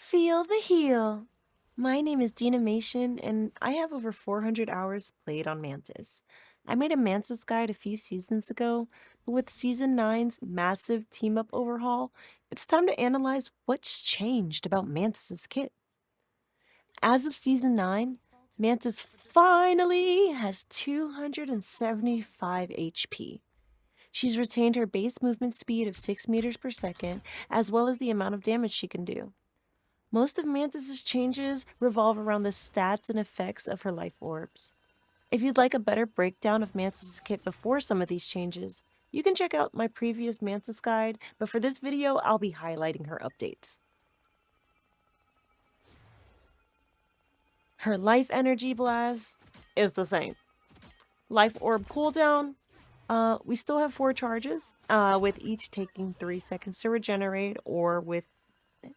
Feel the heal. My name is Dinamation, and I have over 400 hours played on Mantis. I made a Mantis guide a few seasons ago, but with Season 9's massive team up overhaul, it's time to analyze what's changed about Mantis's kit. As of Season 9, Mantis finally has 275 HP. She's retained her base movement speed of 6 meters per second, as well as the amount of damage she can do. Most of Mantis's changes revolve around the stats and effects of her life orbs. If you'd like a better breakdown of Mantis's kit before some of these changes, you can check out my previous Mantis guide, but for this video, I'll be highlighting her updates. Her life energy blast is the same. Life orb cooldown, we still have 4 charges, with each taking 3 seconds to regenerate or with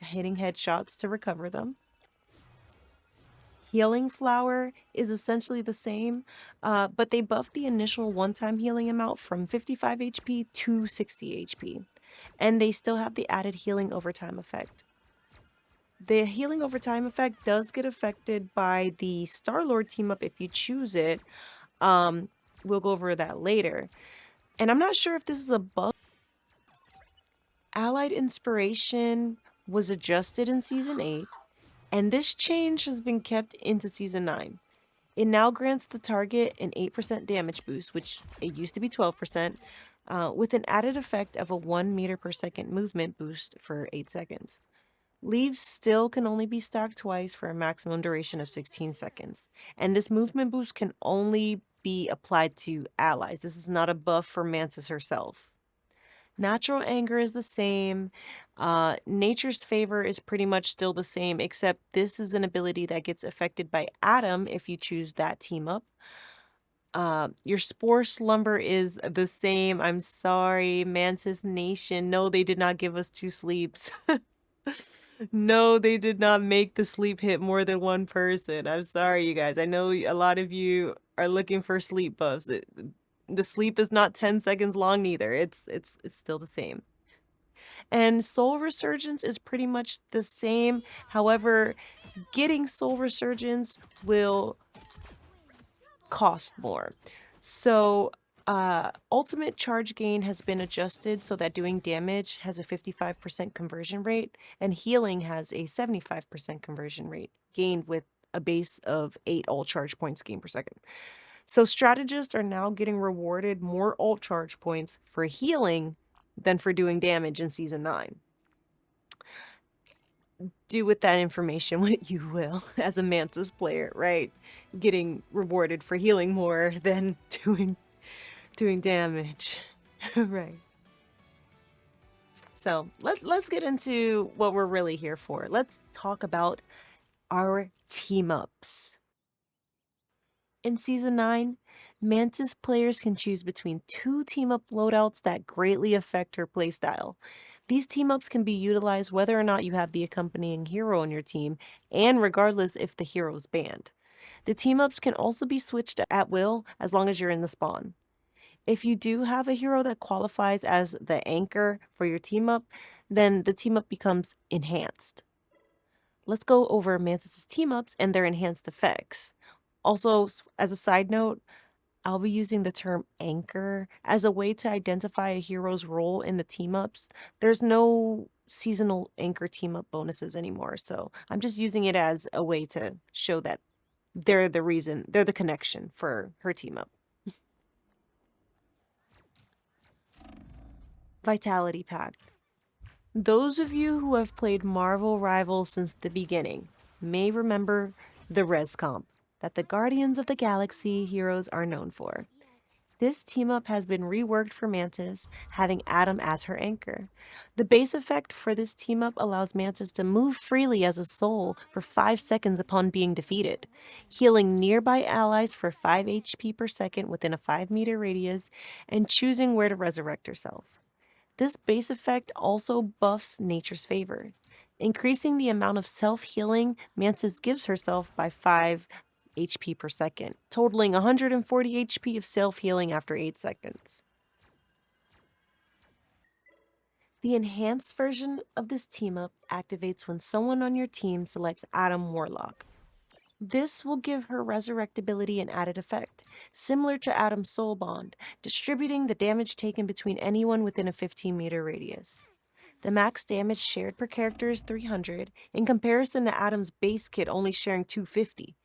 hitting headshots to recover them. Healing flower is essentially the same, but they buffed the initial one-time healing amount from 55 HP to 60 HP, and they still have the added healing overtime effect. The healing overtime effect does get affected by the Star-Lord team up if you choose it. We'll go over that later. And I'm not sure if this is a bug. Allied Inspiration was adjusted in Season 8, and this change has been kept into Season 9. It now grants the target an 8% damage boost, which it used to be 12%, with an added effect of a 1 meter per second movement boost for 8 seconds. Leaves still can only be stacked twice for a maximum duration of 16 seconds, and this movement boost can only be applied to allies. This is not a buff for Mantis herself. Natural anger is the same. Nature's favor is pretty much still the same, except this is an ability that gets affected by Adam if you choose that team up. Your spore slumber is the same. I'm sorry, Mantis Nation. No, they did not give us 2 sleeps. No, they did not make the sleep hit more than one person. I'm sorry, you guys. I know a lot of you are looking for sleep buffs. The sleep is not 10 seconds long neither. It's still the same. And Soul Resurgence is pretty much the same. However, getting Soul Resurgence will cost more. So, ultimate charge gain has been adjusted so that doing damage has a 55% conversion rate, and healing has a 75% conversion rate, gained with a base of 8 ult charge points gained per second. So strategists are now getting rewarded more ult charge points for healing than for doing damage in Season 9. Do with that information what you will as a Mantis player, right? Getting rewarded for healing more than doing damage. Right. So let's get into what we're really here for. Let's talk about our team ups. In Season 9, Mantis players can choose between 2 team up loadouts that greatly affect her playstyle. These team ups can be utilized whether or not you have the accompanying hero on your team, and regardless if the hero is banned. The team ups can also be switched at will as long as you're in the spawn. If you do have a hero that qualifies as the anchor for your team up, then the team up becomes enhanced. Let's go over Mantis' team ups and their enhanced effects. Also, as a side note, I'll be using the term anchor as a way to identify a hero's role in the team ups. There's no seasonal anchor team up bonuses anymore, so I'm just using it as a way to show that they're the connection for her team up. Vitality Pact. Those of you who have played Marvel Rivals since the beginning may remember the res comp that the Guardians of the Galaxy heroes are known for. This team up has been reworked for Mantis, having Adam as her anchor. The base effect for this team up allows Mantis to move freely as a soul for 5 seconds upon being defeated, healing nearby allies for 5 HP per second within a 5 meter radius, and choosing where to resurrect herself. This base effect also buffs Nature's Favor, increasing the amount of self-healing Mantis gives herself by 5 HP per second, totaling 140 HP of self-healing after 8 seconds. The enhanced version of this team up activates when someone on your team selects Adam Warlock. This will give her resurrectability an added effect, similar to Adam's soul bond, distributing the damage taken between anyone within a 15-meter radius. The max damage shared per character is 300, in comparison to Adam's base kit only sharing 250.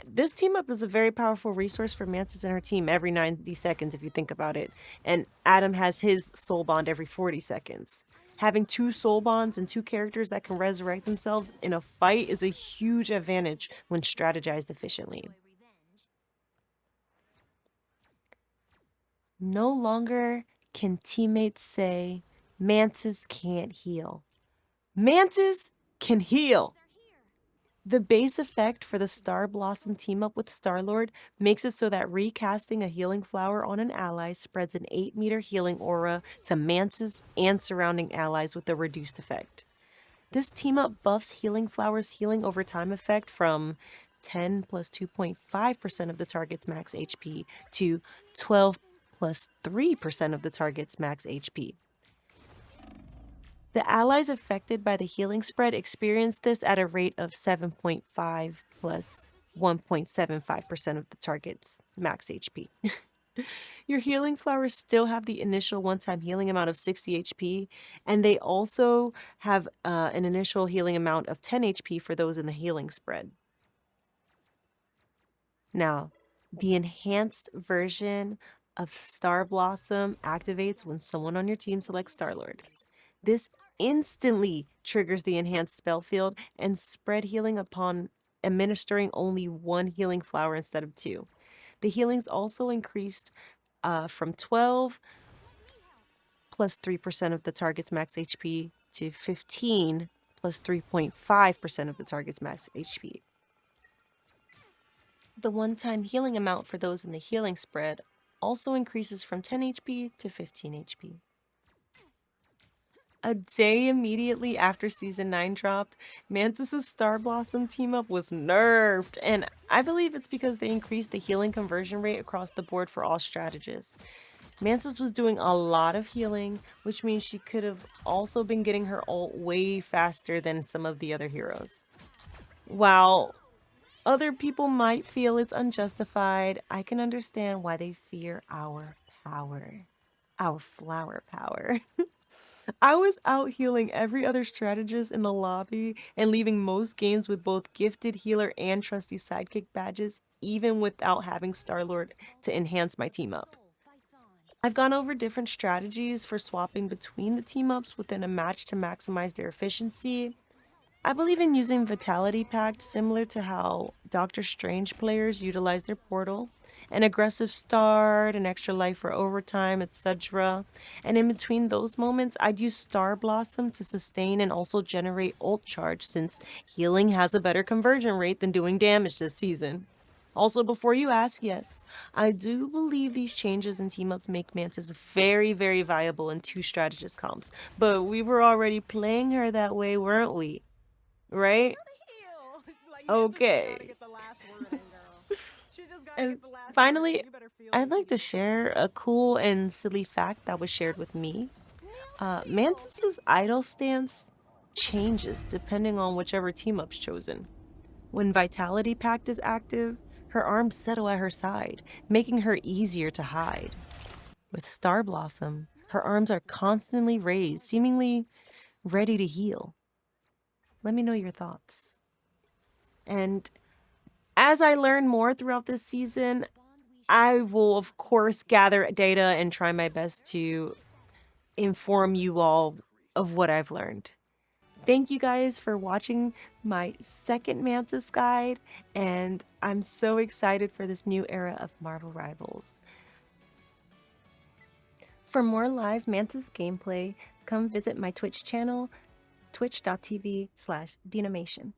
This team up is a very powerful resource for Mantis and her team every 90 seconds if you think about it, and Adam has his soul bond every 40 seconds. Having two soul bonds and two characters that can resurrect themselves in a fight is a huge advantage when strategized efficiently. No longer can teammates say, Mantis can't heal. Mantis can heal! The base effect for the Star Blossom team up with Star-Lord makes it so that recasting a healing flower on an ally spreads an 8-meter healing aura to Mantis and surrounding allies with a reduced effect. This team up buffs healing flower's healing over time effect from 10 plus 2.5% of the target's max HP to 12 plus 3% of the target's max HP. The allies affected by the healing spread experience this at a rate of 7.5 plus 1.75% of the target's max HP. Your healing flowers still have the initial one-time healing amount of 60 HP, and they also have an initial healing amount of 10 HP for those in the healing spread. Now, the enhanced version of Star Blossom activates when someone on your team selects Star-Lord. This instantly triggers the enhanced spell field and spread healing upon administering only one healing flower instead of two. The healings also increased from 12 plus 3% of the target's max HP to 15 plus 3.5% of the target's max HP. The one-time healing amount for those in the healing spread also increases from 10 HP to 15 HP. A day immediately after Season 9 dropped, Mantis' Star Blossom team-up was nerfed, and I believe it's because they increased the healing conversion rate across the board for all strategists. Mantis was doing a lot of healing, which means she could have also been getting her ult way faster than some of the other heroes. While other people might feel it's unjustified, I can understand why they fear our power. Our flower power. I was out healing every other strategist in the lobby and leaving most games with both gifted healer and trusty sidekick badges, even without having Star-Lord to enhance my team up. I've gone over different strategies for swapping between the team ups within a match to maximize their efficiency. I believe in using Vitality Pact similar to how Doctor Strange players utilize their portal, an aggressive start, an extra life for overtime, etc. And in between those moments, I'd use Star Blossom to sustain and also generate ult charge since healing has a better conversion rate than doing damage this season. Also, before you ask, yes, I do believe these changes in team-ups make Mantis very, very viable in two strategist comps, but we were already playing her that way, weren't we? Right? Okay. And finally, I'd like to share a cool and silly fact that was shared with me. Mantis's idle stance changes depending on whichever team-up's chosen. When Vitality Pact is active, her arms settle at her side, making her easier to hide. With Star Blossom, her arms are constantly raised, seemingly ready to heal. Let me know your thoughts. And as I learn more throughout this season, I will, of course, gather data and try my best to inform you all of what I've learned. Thank you guys for watching my second Mantis guide, and I'm so excited for this new era of Marvel Rivals. For more live Mantis gameplay, come visit my Twitch channel, twitch.tv/Dinamation.